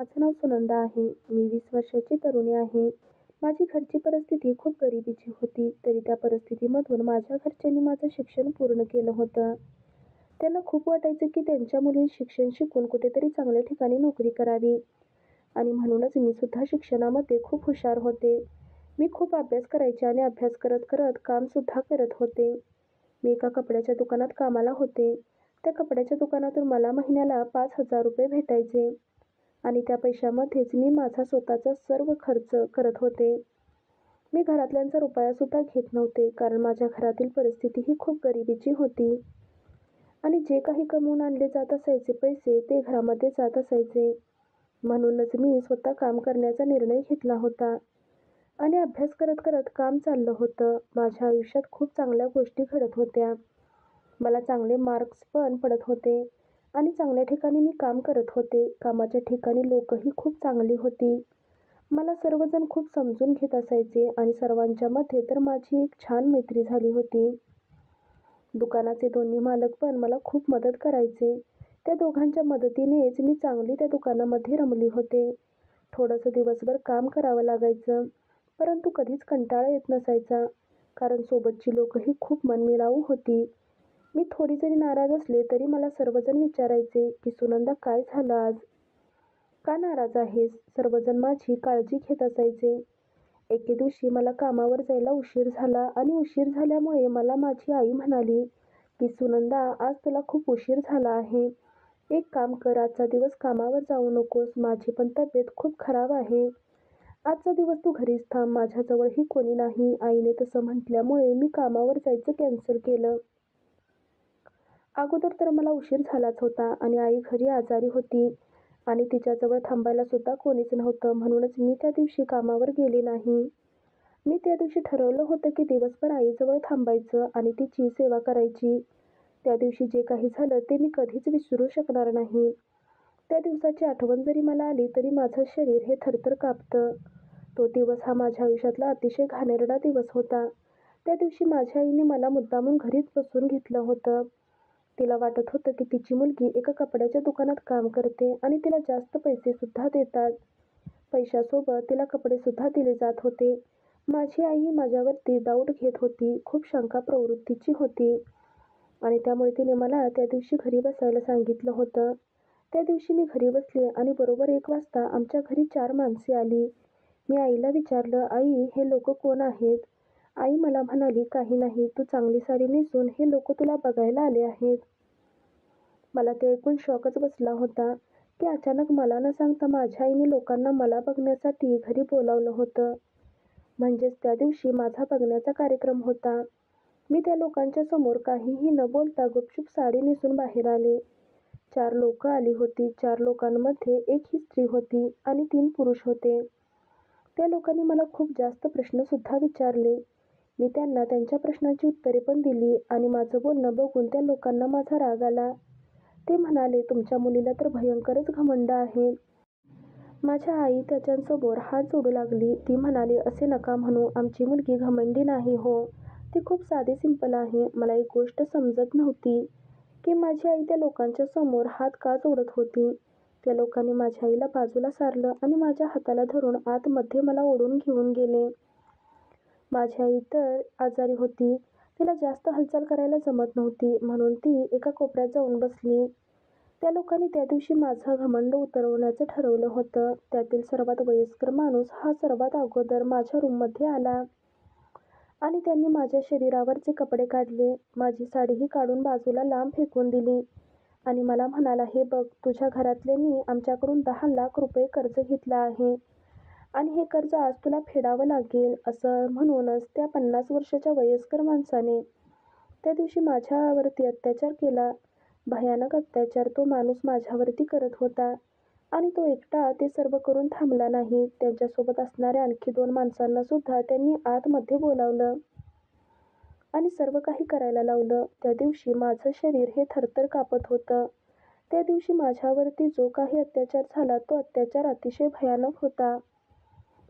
माझं नाव सुनंदा आहे. मी 20 वर्षाची तरुणी आहे. माझी घरची परिस्थिती खूप गरिबीची होती. तरी त्या परिस्थितीमधून माझ्या घरच्यांनी माझं शिक्षण पूर्ण केलं होतं. त्यांना खूप वाटायचं की त्यांच्या मुलीने शिक्षण शिकून कुठेतरी चांगल्या ठिकाणी नोकरी करावी आणि म्हणूनच मी सुद्धा शिक्षणामध्ये खूप हुशार होते. मी खूप अभ्यास करायचे आणि अभ्यास करत-करत कामसुद्धा करत होते. मी एका कपड्याच्या दुकानात कामाला होते. त्या कपड्याच्या दुकानातून मला महिन्याला ₹5,000 भेटायचे. आणि त्या पैशामध्येच मी माझा स्वतःचा सर्व खर्च करत होते. मी घरातल्यांचा रुपयासुद्धा घेत नव्हते, कारण माझ्या घरातील परिस्थिती ही खूप गरिबीची होती. आणि जे काही कमवून आणले जात असायचे पैसे, ते घरामध्ये जात असायचे. म्हणूनच मी स्वतः काम करण्याचा निर्णय घेतला होता. आणि अभ्यास करत-करत काम चाललं होतं. माझ्या आयुष्यात खूप चांगल्या गोष्टी घडत होत्या. मला चांगले मार्क्स पण पडत होते. आणि चांगल्या ठिकाणी मी काम करत होते. कामाच्या ठिकाणी लोकही खूप चांगली होती. मला सर्वजण खूप समजून घेत असायचे आणि सर्वांच्या मध्ये तर माझी एक छान मैत्री झाली होती. दुकानाचे दोन्ही मालक पण मला खूप मदत करायचे. त्या दोघांच्या मदतीनेच मी चांगली त्या दुकानामध्ये रमली होते. थोडंसं दिवसभर काम करावं लागायचं, परंतु कधीच कंटाळा येत नसायचा, कारण सोबतची लोकही खूप मनमिळाऊ होती. मी थोडी जरी नाराज असले तरी मला सर्वजण विचारायचे की सुनंदा काय झालं आज? का नाराज आहेस? सर्वजण माझी काळजी घेत असायचे. एके दिवशी मला कामावर जायला उशीर झाला आणि उशीर झाल्यामुळे मला माझी आई म्हणाली की सुनंदा आज तुला खूप उशीर झाला आहे. एक काम कर, आजचा दिवस कामावर जाऊ नकोस. माझी पण तब्येत खूप खराब आहे. आजचा दिवस तू घरीच थांब. माझ्याजवळही कोणी नाही. आईने तसं म्हटल्यामुळे मी कामावर जायचं कॅन्सल केलं. अगोदर तर मला उशीर झालाच होता आणि आई घरी आजारी होती आणि तिच्याजवळ थांबायला सुद्धा कोणीच नव्हतं. म्हणूनच मी त्या दिवशी कामावर गेले नाही. मी त्या दिवशी ठरवलं होतं की दिवसभर आईजवळ थांबायचं आणि तिची सेवा करायची. त्या दिवशी जे काही झालं ते मी कधीच विसरू शकणार नाही. त्या दिवसाची आठवण जरी मला आली तरी माझं शरीर हे थरथर कापतं. तो दिवस हा माझ्या आयुष्यातला अतिशय घाणेरडा दिवस होता. त्या दिवशी माझ्या आईने मला मुद्दामून घरीच बसवून घेतलं होतं. तिला वाटत होतं की तिची मुलगी एका कपड्याच्या दुकानात काम करते आणि तिला जास्त पैसेसुद्धा देतात. पैशासोबत तिला कपडेसुद्धा दिले जात होते. माझी आई माझ्यावरती डाऊट घेत होती, खूप शंका प्रवृत्तीची होती आणि त्यामुळे तिने मला त्या दिवशी घरी बसायला सांगितलं होतं. त्या दिवशी मी घरी बसले आणि बरोबर 1 वाजता आमच्या घरी 4 माणसे आली. मी आईला विचारलं, आई हे लोक कोण आहेत? आई मला म्हणाली, काही नाही, तू चांगली साडी नेसून हे लोक तुला बघायला आले आहेत. मला ते ऐकून शॉकच बसला होता की अचानक मला न सांगता माझ्या आईने लोकांना मला बघण्यासाठी घरी बोलावलं होतं. म्हणजेच त्या दिवशी माझा बघण्याचा कार्यक्रम होता. मी त्या लोकांच्या समोर काहीही न बोलता गुपचूप साडी नेसून बाहेर आले. 4 लोकं आली होती. 4 लोकांमध्ये 1 ही स्त्री होती आणि 3 पुरुष होते. त्या लोकांनी मला खूप जास्त प्रश्नसुद्धा विचारले. मी त्यांना त्यांच्या प्रश्नांची उत्तरे पण दिली आणि माझं बोलणं बघून त्या लोकांना माझा राग आला. ते म्हणाले, तुमच्या मुलीला तर भयंकरच घमंड आहे. माझ्या आई त्याच्यासमोर हात जोडू लागली. ती म्हणाली, असे नका म्हणू. आमची मुलगी घमंडी नाही हो. ती खूप साधी सिंपल आहे. मला एक गोष्ट समजत नव्हती की माझी आई त्या लोकांच्या समोर हात का जोडत होती. त्या लोकांनी माझ्या आईला बाजूला सारलं आणि माझ्या हाताला धरून आतमध्ये मला ओढून घेऊन गेले. माझी आई तर आजारी होती. तिला जास्त हालचाल करायला जमत नव्हती, म्हणून ती एका कोपऱ्यात जाऊन बसली. त्या लोकांनी त्या दिवशी माझं घमंड उतरवण्याचं ठरवलं होतं. त्यातील सर्वात वयस्कर माणूस हा सर्वात अगोदर माझ्या रूममध्ये आला आणि त्यांनी माझ्या शरीरावरचे कपडे काढले. माझी साडीही काढून बाजूला लांब फेकून दिली आणि मला म्हणाला, हे बघ, तुझ्या घरातल्यांनी आमच्याकडून ₹10,00,000 कर्ज घेतलं आहे आणि हे कर्ज आज तुला फेडावं लागेल. असं म्हणूनच त्या 50 वर्षाच्या वयस्कर माणसाने त्या दिवशी माझ्यावरती अत्याचार केला. भयानक अत्याचार तो माणूस माझ्यावरती करत होता आणि तो एकटा ते सर्व करून थांबला नाही. त्यांच्यासोबत असणाऱ्या आणखी 2 माणसांना सुद्धा त्यांनी आतमध्ये बोलावलं आणि सर्व काही करायला लावलं. त्या दिवशी माझं शरीर हे थरथर कापत होतं. त्या दिवशी माझ्यावरती जो काही अत्याचार झाला तो अत्याचार अतिशय भयानक होता.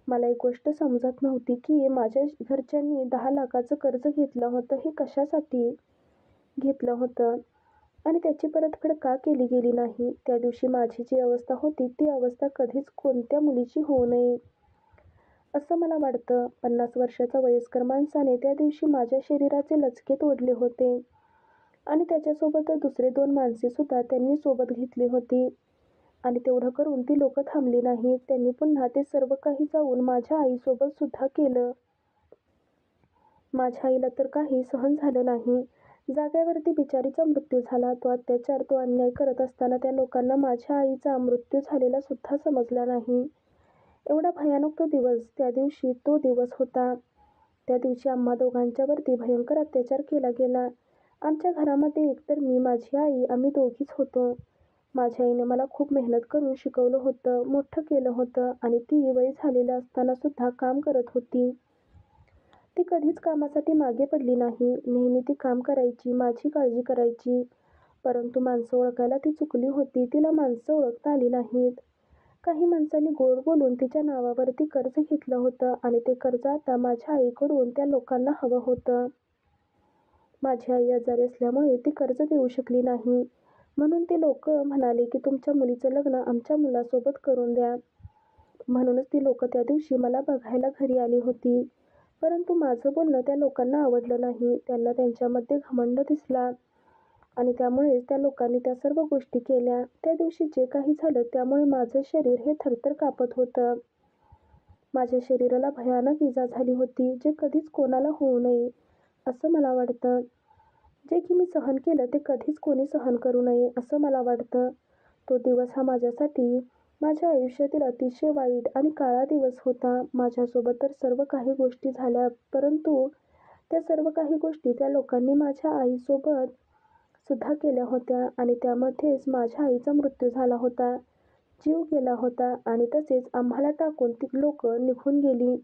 मला एक गोष्ट समजत नव्हती की माझ्या घरच्यांनी 10,00,000चं कर्ज घेतलं होतं हे कशासाठी घेतलं होतं. आणि त्याची परतफेड का केली गेली नाही? त्या दिवशी माझी जी अवस्था होती ती अवस्था कधीच कोणत्या मुलीची होऊ नये असं मला वाटतं. 50 वर्षाच्या वयस्कर माणसाने त्या दिवशी माझ्या शरीराचे लचके तोडले होते आणि त्याच्यासोबत दुसरे 2 माणसेसुद्धा त्यांनी सोबत घेतली होती. आणि तेवढं करून ती लोकं थांबली नाहीत. त्यांनी पुन्हा ते सर्व काही जाऊन माझ्या आईसोबत सुद्धा केलं. माझ्या आईला तर काही सहन झालं नाही. जागेवरती बिचारीचा मृत्यू झाला. तो अत्याचार, तो अन्याय करत असताना त्या लोकांना माझ्या आईचा मृत्यू झालेला सुद्धा समजला नाही. एवढा भयानक तो दिवस, त्या दिवशी तो दिवस होता. त्या दिवशी आम्हा दोघांच्यावरती भयंकर अत्याचार केला गेला. आमच्या घरामध्ये एकतर मी, माझी आई, आम्ही दोघीच होतो. माझ्या आईने मला खूप मेहनत करून शिकवलं होतं, मोठं केलं होतं आणि ती वय झालेलं असताना सुद्धा काम करत होती. ती कधीच कामासाठी मागे पडली नाही. नेहमी ती काम करायची, माझी काळजी करायची. परंतु माणसं ओळखायला ती चुकली होती. तिला माणसं ओळखता आली नाहीत. काही माणसांनी गोड बोलून तिच्या नावावरती कर्ज घेतलं होतं आणि ते कर्ज आता माझ्या आईकडून त्या लोकांना हवं होतं. माझी आई आजारी असल्यामुळे ती कर्ज देऊ शकली नाही. म्हणून ते लोकं म्हणाले की तुमच्या मुलीचं लग्न आमच्या मुलासोबत करून द्या. म्हणूनच ती लोकं त्या दिवशी मला बघायला घरी आली होती. परंतु माझं बोलणं त्या लोकांना आवडलं नाही. त्यांना त्यांच्यामध्ये घमंड दिसला आणि त्यामुळेच त्या लोकांनी त्या सर्व गोष्टी केल्या. त्या दिवशी जे काही झालं त्यामुळे माझं शरीर हे थरथर कापत होतं. माझ्या शरीराला भयानक इजा झाली होती, जे कधीच कोणाला होऊ नये असं मला वाटतं. जे की मी सहन केलं ते कधीच कोणी सहन करू नये असं मला वाटतं. तो दिवस हा माझ्यासाठी माझ्या आयुष्यातील अतिशय वाईट आणि काळा दिवस होता. माझ्यासोबत तर सर्व काही गोष्टी झाल्या, परंतु त्या सर्व काही गोष्टी त्या लोकांनी माझ्या आईसोबत सुद्धा केल्या होत्या आणि त्यामध्येच माझ्या आईचा मृत्यू झाला होता, जीव गेला होता आणि तसेच आम्हाला टाकून ती लोकं निघून गेली.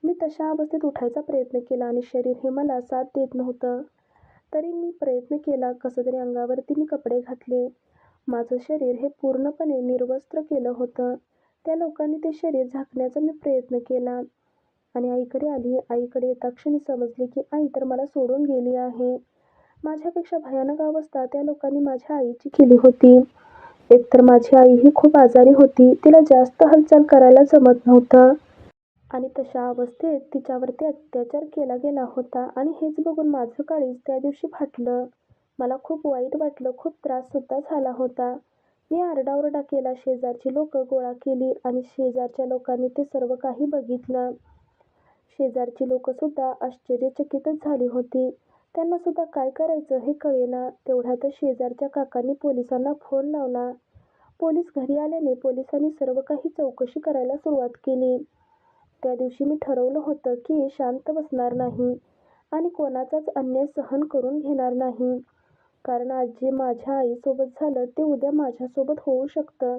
मी तशा अवस्थेत उठायचा प्रयत्न केला आणि शरीर हे मला साथ देत नव्हतं. तरी मी प्रयत्न केला. कसं तरी अंगावरती मी कपडे घातले. माझं शरीर हे पूर्णपणे निर्वस्त्र केलं होतं. त्या लोकांनी ते शरीर झाकण्याचा मी प्रयत्न केला आणि आईकडे आली. आईकडे येताक्षणी समजले की आई तर मला सोडून गेली आहे. माझ्यापेक्षा भयानक अवस्था त्या लोकांनी माझ्या आईची केली होती. एकतर माझी आई ही खूप आजारी होती. तिला जास्त हालचाल करायला जमत नव्हतं आणि तशा अवस्थेत तिच्यावरती अत्याचार केला गेला होता आणि हेच बघून माझं काळीज त्या दिवशी फाटलं. मला खूप वाईट वाटलं. खूप त्राससुद्धा झाला होता. मी आरडाओरडा केला. शेजारची लोकं गोळा केली आणि शेजारच्या लोकांनी ते सर्व काही बघितलं. शेजारची लोकंसुद्धा आश्चर्यचकितच झाली होती. त्यांनासुद्धा काय करायचं हे कळेना. तेवढ्यातच शेजारच्या काकांनी पोलिसांना फोन लावला. पोलीस घरी आल्याने पोलिसांनी सर्व काही चौकशी करायला सुरुवात केली. त्या दिवशी मी ठरवलं होतं की शांत बसणार नाही आणि कोणाचाच अन्याय सहन करून घेणार नाही. कारण आज जे माझ्या आईसोबत झालं ते उद्या माझ्यासोबत होऊ शकतं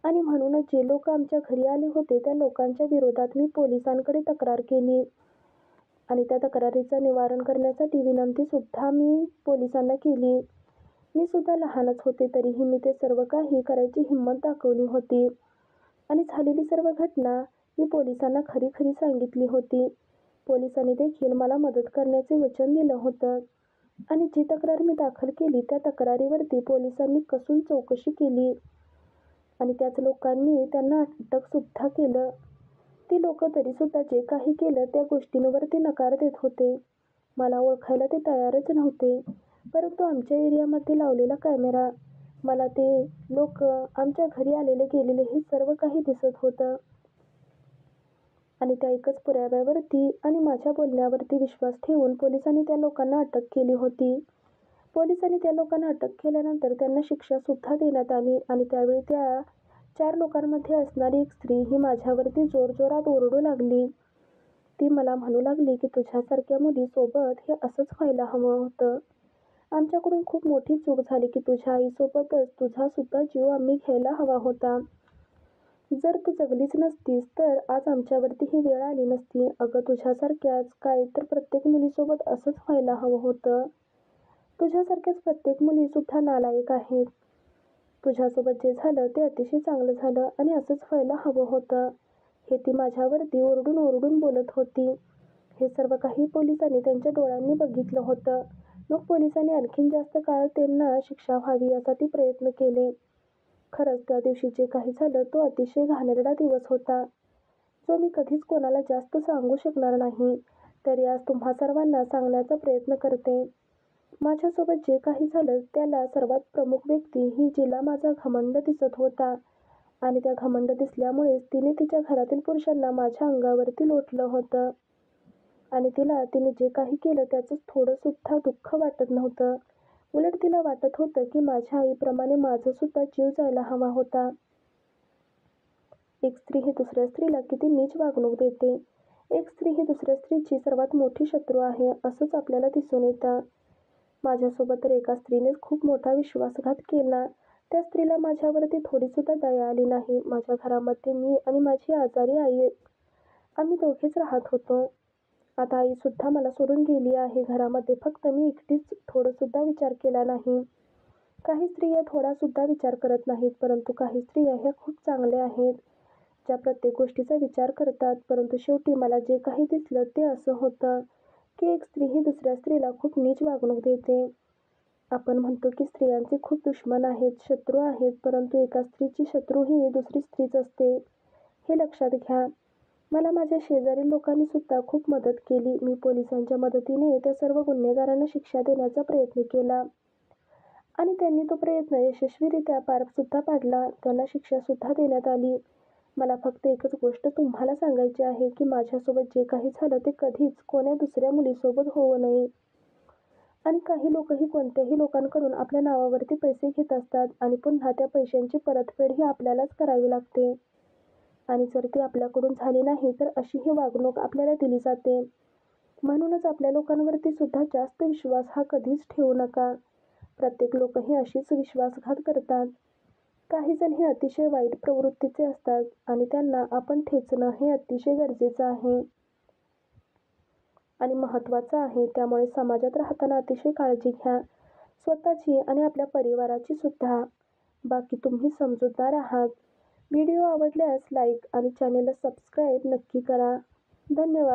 आणि म्हणूनच जे लोक आमच्या घरी आले होते त्या लोकांच्या विरोधात मी पोलिसांकडे तक्रार केली आणि त्या तक्रारीचं निवारण करण्यासाठी विनंतीसुद्धा मी पोलिसांना केली. मी सुद्धा लहानच होते, तरीही मी ते सर्व काही करायची हिंमत दाखवली होती आणि झालेली सर्व घटना मी पोलिसांना खरी खरी सांगितली होती. पोलिसांनी देखील मला मदत करण्याचे वचन दिलं होतं आणि जी तक्रार मी दाखल केली त्या तक्रारीवरती पोलिसांनी कसून चौकशी केली आणि त्याच लोकांनी त्यांना अटकसुद्धा केलं. ती लोकं तरीसुद्धा जे काही केलं त्या गोष्टींवरती नकार देत होते. मला ओळखायला ते तयारच नव्हते. परंतु आमच्या एरियामध्ये लावलेला कॅमेरा, मला ते लोकं आमच्या घरी आलेले गेलेले हे सर्व काही दिसत होतं आणि त्या एकच पुराव्यावरती आणि माझ्या बोलण्यावरती विश्वास ठेवून पोलिसांनी त्या लोकांना अटक केली होती. पोलिसांनी त्या लोकांना अटक केल्यानंतर त्यांना शिक्षासुद्धा देण्यात आली आणि त्यावेळी त्या 4 लोकांमध्ये असणारी एक स्त्री ही माझ्यावरती जोरजोरात ओरडू लागली. ती मला म्हणू लागली की तुझ्यासारख्या मुलीसोबत हे असंच व्हायला हवं होतं. आमच्याकडून खूप मोठी चूक झाली की तुझ्या आईसोबतच तुझासुद्धा जीव आम्ही घ्यायला हवा होता. जर तू जगलीच नसतीस तर आज आमच्यावरती ही वेळ आली नसती. अगं तुझ्यासारख्याच काय तर प्रत्येक मुलीसोबत असंच व्हायला हवं होतं. तुझ्यासारख्याच प्रत्येक मुलीसुद्धा नालायक आहेत. तुझ्यासोबत जे झालं ते अतिशय चांगलं झालं आणि असंच व्हायला हवं होतं. हे ती माझ्यावरती ओरडून ओरडून बोलत होती. हे सर्व काही पोलिसांनी त्यांच्या डोळ्यांनी बघितलं होतं. मग पोलिसांनी आणखीन जास्त काळ त्यांना शिक्षा व्हावी यासाठी प्रयत्न केले. खरंच त्या दिवशी जे काही झालं तो अतिशय घाणेरडा दिवस होता, जो मी कधीच कोणाला जास्त सांगू शकणार नाही. तरी आज तुम्हा सर्वांना सांगण्याचा प्रयत्न करते. माझ्यासोबत जे काही झालं त्याला सर्वात प्रमुख व्यक्ती ही जिला माझा घमंड दिसत होता आणि त्या घमंड दिसल्यामुळेच तिने तिच्या घरातील पुरुषांना माझ्या अंगावरती लोटलं होतं आणि तिने जे काही केलं त्याचं थोडंसुद्धा दुःख वाटत नव्हतं. उलट तिला वाटत होतं की माझ्या आईप्रमाणे माझा सुद्धा जीव जायला हवा होता. एक स्त्री ही दुसऱ्या स्त्रीला किती नीच वागणूक देते. एक स्त्री ही दुसऱ्या स्त्रीची सर्वात मोठी शत्रू आहे असंच आपल्याला दिसून येतं. माझ्यासोबत तर एका स्त्रीनेच खूप मोठा विश्वासघात केला. त्या स्त्रीला माझ्यावरती थोडीसुद्धा दया आली नाही. माझ्या घरामध्ये मी आणि माझी आजारी आई आम्ही दोघेच राहत होतो. आता आईसुद्धा मला सोडून गेली आहे. घरामध्ये फक्त मी एकटीच. थोडासुद्धा विचार केला नाही. काही स्त्रिया थोडासुद्धा विचार करत नाहीत, परंतु काही स्त्रिया ह्या खूप चांगल्या आहेत, ज्या प्रत्येक गोष्टीचा विचार करतात. परंतु शेवटी मला जे काही दिसलं ते असं होतं की एक स्त्री ही दुसऱ्या स्त्रीला खूप नीच वागणूक देते. आपण म्हणतो की स्त्रियांचे खूप दुश्मन आहेत, शत्रू आहेत, परंतु एका स्त्रीची शत्रू ही दुसरी स्त्रीच असते, हे लक्षात घ्या. मला माझ्या शेजारील लोकांनी सुद्धा खूप मदत केली. मी पोलिसांच्या मदतीने त्या सर्व गुन्हेगारांना शिक्षा देण्याचा प्रयत्न केला आणि त्यांनी तो प्रयत्न यशस्वीरित्या पार सुद्धा पाडला. त्यांना शिक्षा सुद्धा देण्यात आली. मला फक्त एकच गोष्ट तुम्हाला सांगायची आहे की माझ्यासोबत जे काही झालं ते कधीच कोण्या दुसऱ्या मुलीसोबत होऊ नये. आणि काही लोकही कोणत्याही लोकांकडून आपल्या नावावरती पैसे घेत असतात आणि पुन्हा त्या पैशांची परतफेड ही आपल्यालाच करावी लागते. आणि जर ती आपल्याकडून झाली नाही तर अशी ही वागणूक आपल्याला दिली जाते. म्हणूनच आपल्या लोकांवरती सुद्धा जास्त विश्वास हा कधीच ठेवू नका. प्रत्येक लोक ही अशीच विश्वासघात करतात. काही जण हे अतिशय वाईट प्रवृत्तीचे असतात आणि त्यांना आपण ठेचणं हे अतिशय गरजेचं आहे आणि महत्त्वाचं आहे. त्यामुळे समाजात राहताना अतिशय काळजी घ्या, स्वतःची आणि आपल्या परिवाराची सुद्धा. बाकी तुम्ही समजूतदार आहात. व्हिडिओ आवडल्यास लाईक आणि चॅनेलला सबस्क्राईब नक्की करा. धन्यवाद.